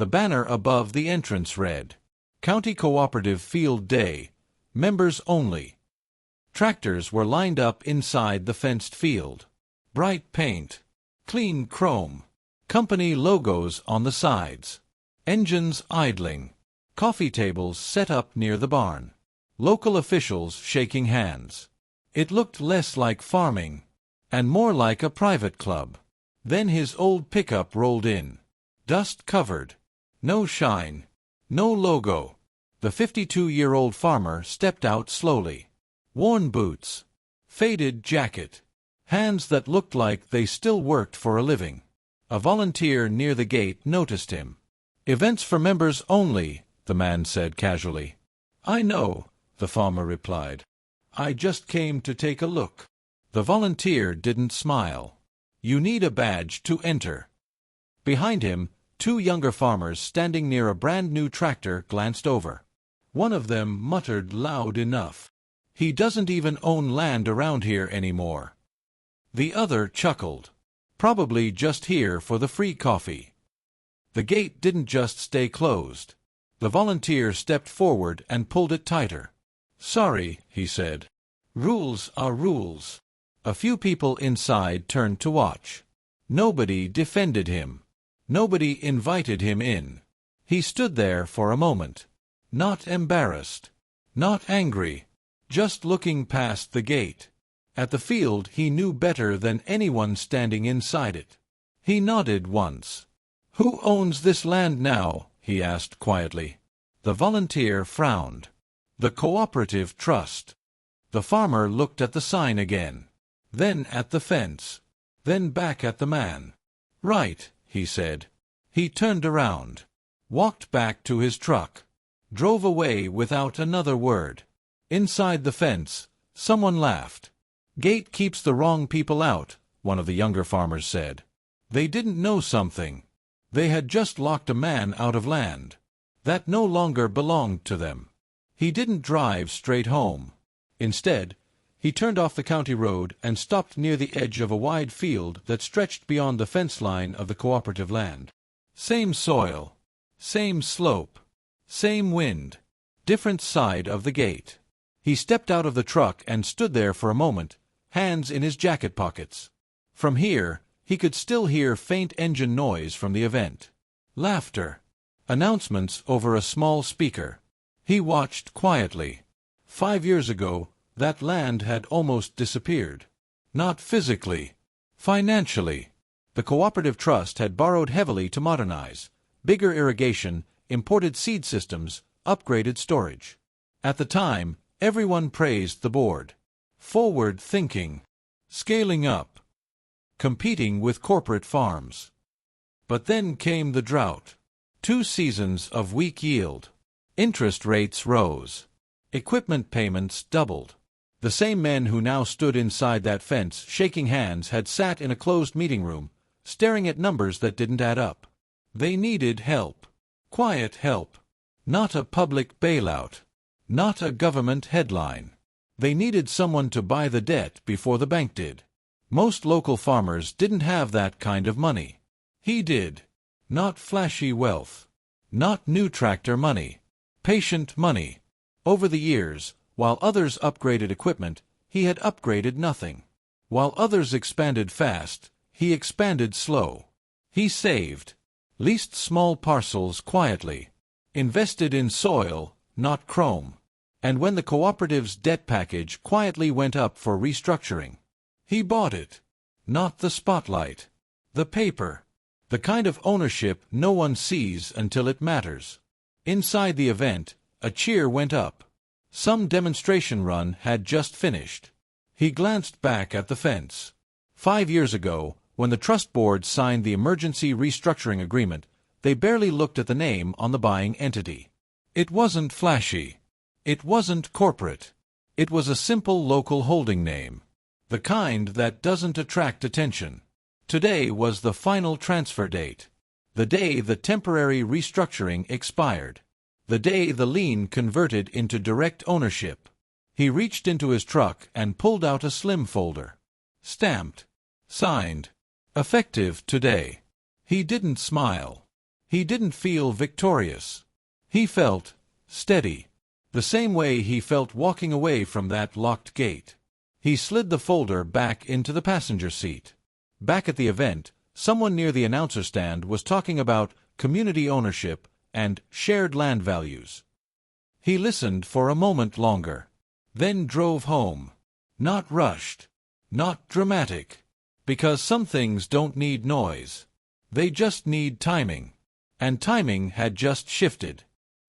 The banner above the entrance read, "County Cooperative Field Day. Members only." Tractors were lined up inside the fenced field. Bright paint. Clean chrome. Company logos on the sides. Engines idling. Coffee tables set up near the barn. Local officials shaking hands. It looked less like farming, and more like a private club. Then his old pickup rolled in. Dust-covered. No shine. No logo. The 52-year-old farmer stepped out slowly. Worn boots. Faded jacket. Hands that looked like they still worked for a living. A volunteer near the gate noticed him. "Events for members only," the man said casually. "I know," the farmer replied. "I just came to take a look." The volunteer didn't smile. "You need a badge to enter." Behind him, two younger farmers standing near a brand-new tractor glanced over. One of them muttered loud enough, "He doesn't even own land around here anymore." The other chuckled. "Probably just here for the free coffee." The gate didn't just stay closed. The volunteer stepped forward and pulled it tighter. "Sorry," he said. "Rules are rules." A few people inside turned to watch. Nobody defended him. Nobody invited him in. He stood there for a moment. Not embarrassed. Not angry. Just looking past the gate. At the field he knew better than anyone standing inside it. He nodded once. "Who owns this land now?" he asked quietly. The volunteer frowned. "The Cooperative Trust." The farmer looked at the sign again. Then at the fence. Then back at the man. "Right," he said. He turned around. Walked back to his truck. Drove away without another word. Inside the fence, someone laughed. "Gate keeps the wrong people out," one of the younger farmers said. They didn't know something. They had just locked a man out of land. That no longer belonged to them. He didn't drive straight home. Instead, he turned off the county road and stopped near the edge of a wide field that stretched beyond the fence line of the cooperative land. Same soil. Same slope. Same wind. Different side of the gate. He stepped out of the truck and stood there for a moment, hands in his jacket pockets. From here, he could still hear faint engine noise from the event. Laughter. Announcements over a small speaker. He watched quietly. 5 years ago, that land had almost disappeared. Not physically. Financially. The Cooperative Trust had borrowed heavily to modernize. Bigger irrigation, imported seed systems, upgraded storage. At the time, everyone praised the board. Forward thinking. Scaling up. Competing with corporate farms. But then came the drought. 2 seasons of weak yield. Interest rates rose. Equipment payments doubled. The same men who now stood inside that fence shaking hands had sat in a closed meeting room, staring at numbers that didn't add up. They needed help. Quiet help. Not a public bailout. Not a government headline. They needed someone to buy the debt before the bank did. Most local farmers didn't have that kind of money. He did. Not flashy wealth. Not new tractor money. Patient money. Over the years, while others upgraded equipment, he had upgraded nothing. While others expanded fast, he expanded slow. He saved. Leased small parcels quietly. Invested in soil, not chrome. And when the cooperative's debt package quietly went up for restructuring, he bought it. Not the spotlight. The paper. The kind of ownership no one sees until it matters. Inside the event, a cheer went up. Some demonstration run had just finished. He glanced back at the fence. 5 years ago, when the trust board signed the emergency restructuring agreement, they barely looked at the name on the buying entity. It wasn't flashy. It wasn't corporate. It was a simple local holding name. The kind that doesn't attract attention. Today was the final transfer date. The day the temporary restructuring expired. The day the lien converted into direct ownership. He reached into his truck and pulled out a slim folder. Stamped. Signed. Effective today. He didn't smile. He didn't feel victorious. He felt steady, the same way he felt walking away from that locked gate. He slid the folder back into the passenger seat. Back at the event, someone near the announcer stand was talking about community ownership and shared land values. He listened for a moment longer, then drove home. Not rushed, not dramatic, because some things don't need noise. They just need timing. And timing had just shifted.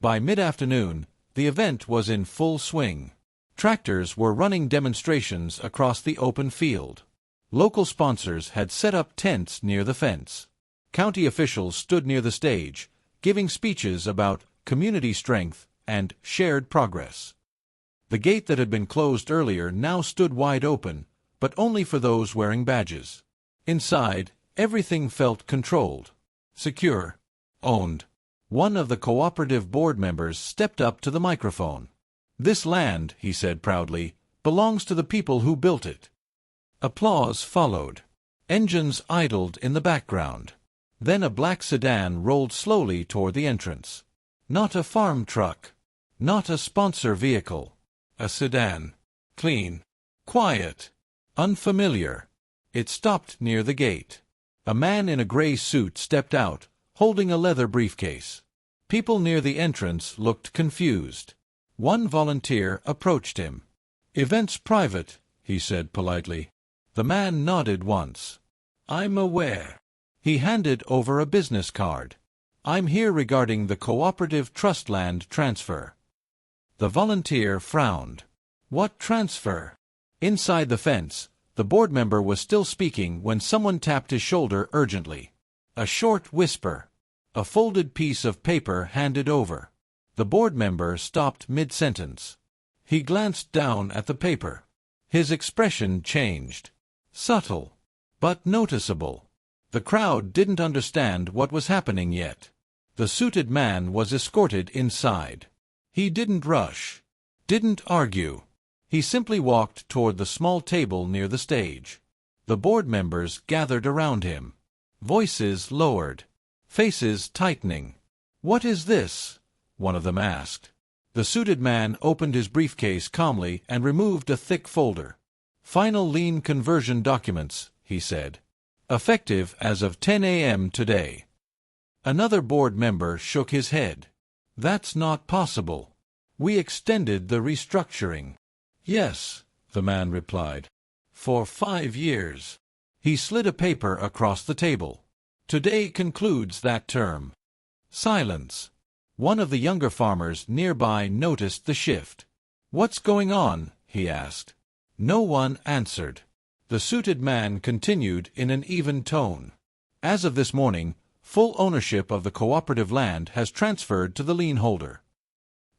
By mid-afternoon, the event was in full swing. Tractors were running demonstrations across the open field. Local sponsors had set up tents near the fence. County officials stood near the stage, giving speeches about community strength and shared progress. The gate that had been closed earlier now stood wide open, but only for those wearing badges. Inside, everything felt controlled, secure, owned. One of the cooperative board members stepped up to the microphone. "This land," he said proudly, "belongs to the people who built it." Applause followed. Engines idled in the background. Then a black sedan rolled slowly toward the entrance. Not a farm truck. Not a sponsor vehicle. A sedan. Clean. Quiet. Unfamiliar. It stopped near the gate. A man in a gray suit stepped out, holding a leather briefcase. People near the entrance looked confused. One volunteer approached him. "Event's private," he said politely. The man nodded once. "I'm aware." He handed over a business card. "I'm here regarding the cooperative trust land transfer." The volunteer frowned. "What transfer?" Inside the fence, the board member was still speaking when someone tapped his shoulder urgently. A short whisper. A folded piece of paper handed over. The board member stopped mid-sentence. He glanced down at the paper. His expression changed. Subtle, but noticeable. The crowd didn't understand what was happening yet. The suited man was escorted inside. He didn't rush. Didn't argue. He simply walked toward the small table near the stage. The board members gathered around him. Voices lowered. Faces tightening. "What is this?" one of them asked. The suited man opened his briefcase calmly and removed a thick folder. "Final lien conversion documents," he said. "Effective as of 10 a.m. today." Another board member shook his head. "That's not possible. We extended the restructuring." "Yes," the man replied. "For 5 years." He slid a paper across the table. "Today concludes that term." Silence. One of the younger farmers nearby noticed the shift. "What's going on?" he asked. No one answered. The suited man continued in an even tone. "As of this morning, full ownership of the cooperative land has transferred to the lien holder."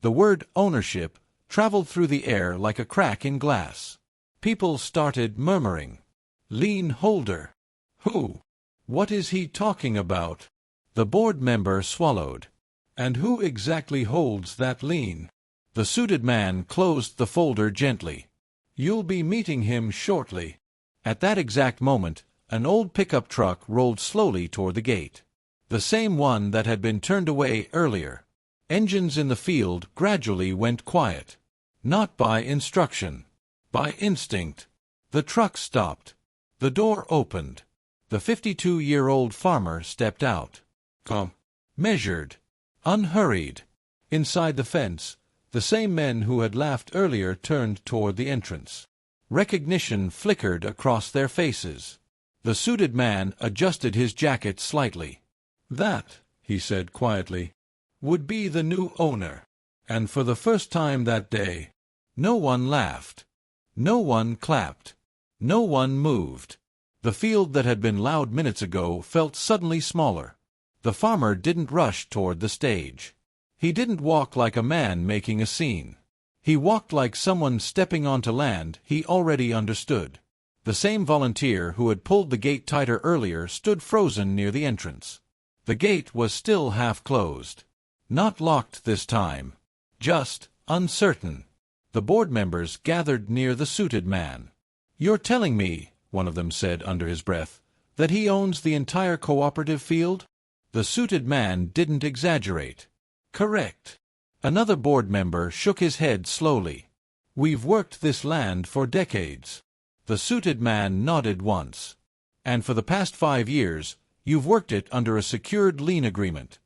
The word ownership traveled through the air like a crack in glass. People started murmuring. "Lien holder? Who? What is he talking about?" The board member swallowed. "And who exactly holds that lien?" The suited man closed the folder gently. "You'll be meeting him shortly." At that exact moment, an old pickup truck rolled slowly toward the gate. The same one that had been turned away earlier. Engines in the field gradually went quiet. Not by instruction. By instinct. The truck stopped. The door opened. The 52-year-old farmer stepped out. Calm. Measured. Unhurried. Inside the fence, the same men who had laughed earlier turned toward the entrance. Recognition flickered across their faces. The suited man adjusted his jacket slightly. "That," he said quietly, "would be the new owner." And for the first time that day, no one laughed. No one clapped. No one moved. The field that had been loud minutes ago felt suddenly smaller. The farmer didn't rush toward the stage. He didn't walk like a man making a scene. He walked like someone stepping onto land he already understood. The same volunteer who had pulled the gate tighter earlier stood frozen near the entrance. The gate was still half closed. Not locked this time. Just uncertain. The board members gathered near the suited man. "You're telling me," one of them said under his breath, "that he owns the entire cooperative field?" The suited man didn't exaggerate. Correct. Another board member shook his head slowly. We've worked this land for decades. The suited man nodded once. And for the past 5 years, you've worked it under a secured lien agreement.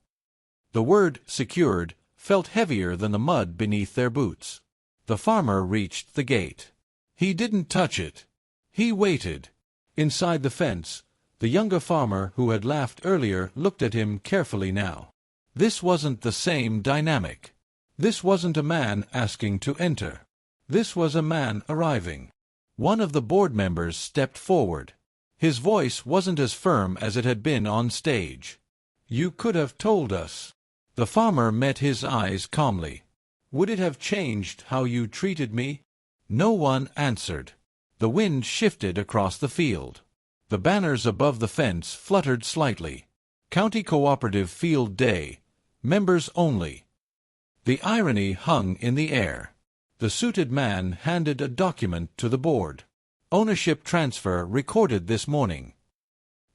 The word secured felt heavier than the mud beneath their boots. The farmer reached the gate. He didn't touch it. He waited. Inside the fence, the younger farmer who had laughed earlier looked at him carefully now. This wasn't the same dynamic. This wasn't a man asking to enter. This was a man arriving. One of the board members stepped forward. His voice wasn't as firm as it had been on stage. You could have told us. The farmer met his eyes calmly. Would it have changed how you treated me? No one answered. The wind shifted across the field. The banners above the fence fluttered slightly. County Cooperative Field Day. Members only. The irony hung in the air. The suited man handed a document to the board. Ownership transfer recorded this morning.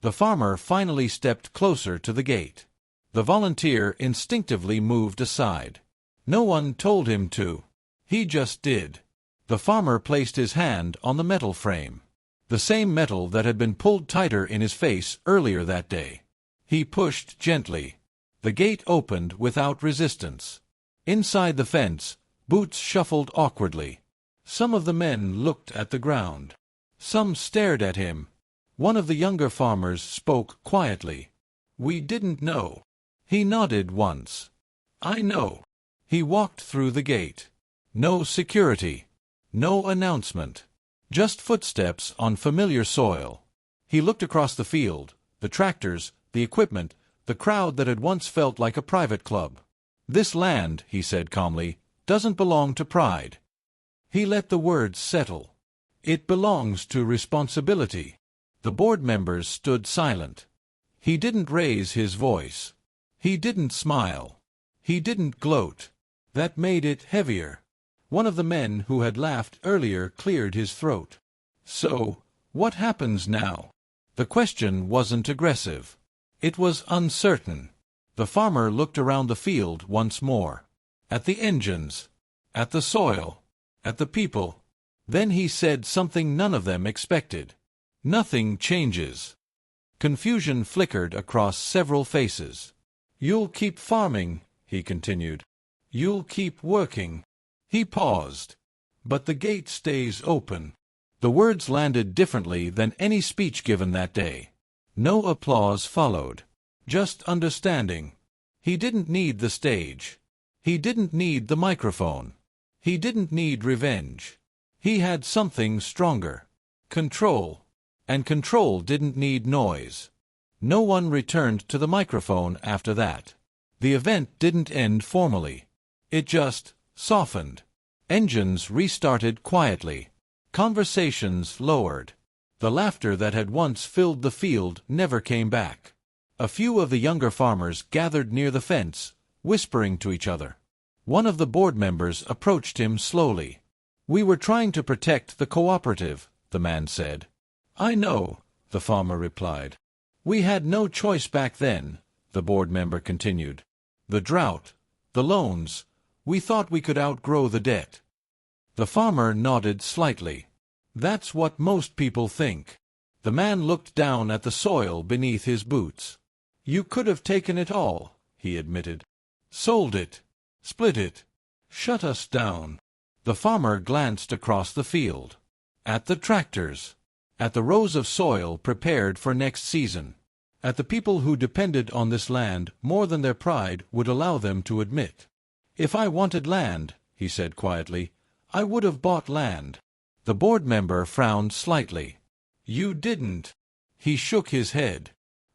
The farmer finally stepped closer to the gate. The volunteer instinctively moved aside. No one told him to. He just did. The farmer placed his hand on the metal frame. The same metal that had been pulled tighter in his face earlier that day. He pushed gently. The gate opened without resistance. Inside the fence, boots shuffled awkwardly. Some of the men looked at the ground. Some stared at him. One of the younger farmers spoke quietly. We didn't know. He nodded once. I know. He walked through the gate. No security. No announcement. Just footsteps on familiar soil. He looked across the field, the tractors, the equipment, the crowd that had once felt like a private club. This land, he said calmly, doesn't belong to pride. He let the words settle. It belongs to responsibility. The board members stood silent. He didn't raise his voice. He didn't smile. He didn't gloat. That made it heavier. One of the men who had laughed earlier cleared his throat. So, what happens now? The question wasn't aggressive. It was uncertain. The farmer looked around the field once more. At the engines. At the soil. At the people. Then he said something none of them expected. Nothing changes. Confusion flickered across several faces. You'll keep farming, he continued. You'll keep working. He paused. But the gate stays open. The words landed differently than any speech given that day. No applause followed. Just understanding. He didn't need the stage. He didn't need the microphone. He didn't need revenge. He had something stronger. Control. And control didn't need noise. No one returned to the microphone after that. The event didn't end formally. It just softened. Engines restarted quietly. Conversations lowered. The laughter that had once filled the field never came back. A few of the younger farmers gathered near the fence, whispering to each other. One of the board members approached him slowly. We were trying to protect the cooperative, the man said. I know, the farmer replied. We had no choice back then, the board member continued. The drought, the loans, we thought we could outgrow the debt. The farmer nodded slightly. That's what most people think. The man looked down at the soil beneath his boots. You could have taken it all, he admitted. Sold it. Split it. Shut us down. The farmer glanced across the field. At the tractors. At the rows of soil prepared for next season. At the people who depended on this land more than their pride would allow them to admit. If I wanted land, he said quietly, I would have bought land. The board member frowned slightly. You didn't. He shook his head.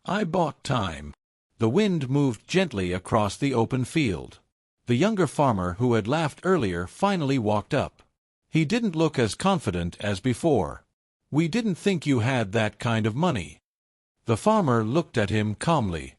I bought time. The wind moved gently across the open field. The younger farmer who had laughed earlier finally walked up. He didn't look as confident as before. We didn't think you had that kind of money. The farmer looked at him calmly.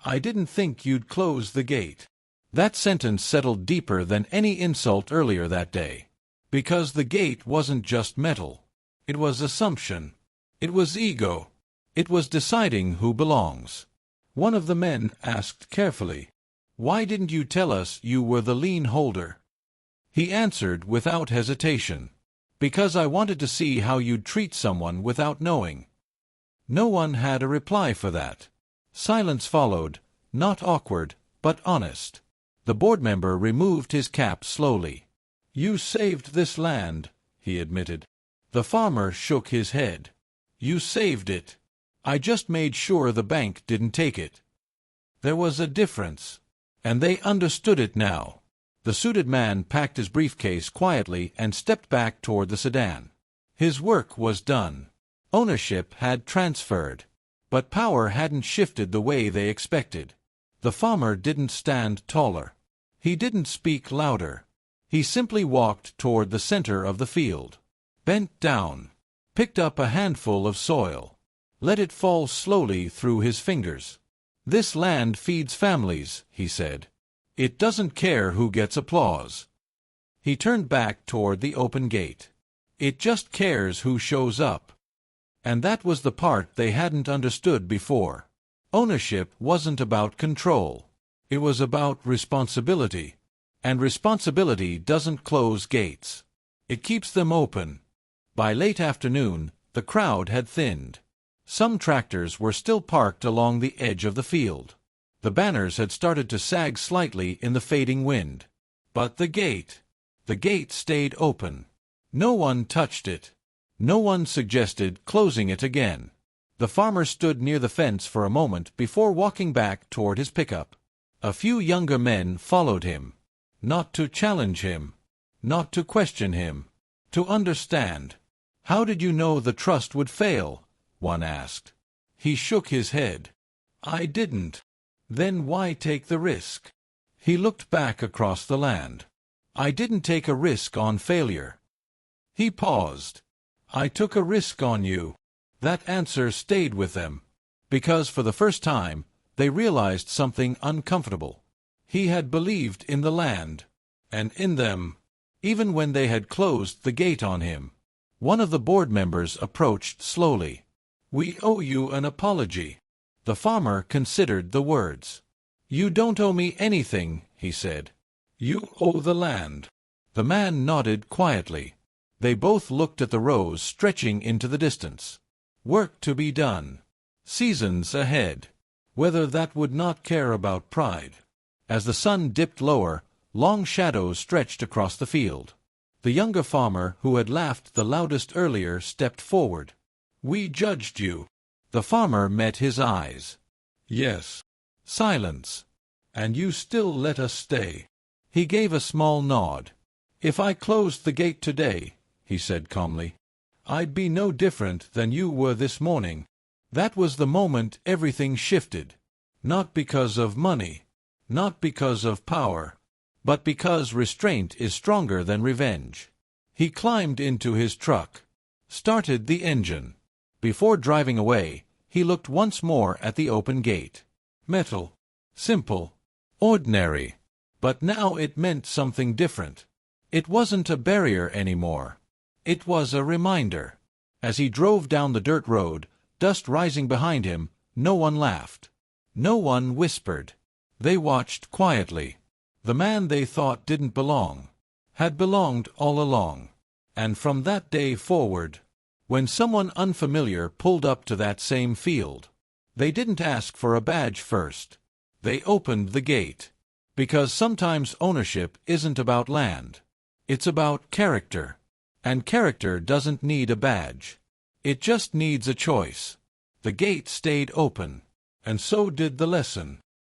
I didn't think you'd close the gate. That sentence settled deeper than any insult earlier that day. Because the gate wasn't just metal. It was assumption. It was ego. It was deciding who belongs. One of the men asked carefully. "Why didn't you tell us you were the lien holder?" He answered without hesitation. "Because I wanted to see how you'd treat someone without knowing." No one had a reply for that. Silence followed, not awkward, but honest. The board member removed his cap slowly. "You saved this land," he admitted. The farmer shook his head. "You saved it. I just made sure the bank didn't take it." There was a difference. And they understood it now. The suited man packed his briefcase quietly and stepped back toward the sedan. His work was done. Ownership had transferred. But power hadn't shifted the way they expected. The farmer didn't stand taller. He didn't speak louder. He simply walked toward the center of the field. Bent down. Picked up a handful of soil. Let it fall slowly through his fingers. "This land feeds families," he said. "It doesn't care who gets applause." He turned back toward the open gate. "It just cares who shows up." And that was the part they hadn't understood before. Ownership wasn't about control. It was about responsibility. And responsibility doesn't close gates. It keeps them open. By late afternoon, the crowd had thinned. Some tractors were still parked along the edge of the field. The banners had started to sag slightly in the fading wind. But the gate stayed open. No one touched it. No one suggested closing it again. The farmer stood near the fence for a moment before walking back toward his pickup. A few younger men followed him. Not to challenge him. Not to question him. To understand. "How did you know the trust would fail?" one asked. He shook his head. "I didn't." "Then why take the risk?" He looked back across the land. "I didn't take a risk on failure." He paused. "I took a risk on you." That answer stayed with them. Because for the first time, they realized something uncomfortable. He had believed in the land. And in them. Even when they had closed the gate on him. One of the board members approached slowly. "We owe you an apology." The farmer considered the words. "You don't owe me anything," he said. "You owe the land." The man nodded quietly. They both looked at the rows stretching into the distance. Work to be done. Seasons ahead. Whether that would not care about pride. As the sun dipped lower, long shadows stretched across the field. The younger farmer, who had laughed the loudest earlier, stepped forward. "We judged you." The farmer met his eyes. "Yes." Silence. "And you still let us stay." He gave a small nod. "If I closed the gate today," he said calmly, "I'd be no different than you were this morning." That was the moment everything shifted. Not because of money. Not because of power. But because restraint is stronger than revenge. He climbed into his truck. Started the engine. Before driving away, he looked once more at the open gate. Metal. Simple. Ordinary. But now it meant something different. It wasn't a barrier anymore. It was a reminder. As he drove down the dirt road, dust rising behind him, no one laughed. No one whispered. They watched quietly. The man they thought didn't belong had belonged all along. And from that day forward, when someone unfamiliar pulled up to that same field, they didn't ask for a badge first. They opened the gate. Because sometimes ownership isn't about land. It's about character. And character doesn't need a badge. It just needs a choice. The gate stayed open. And so did the lesson.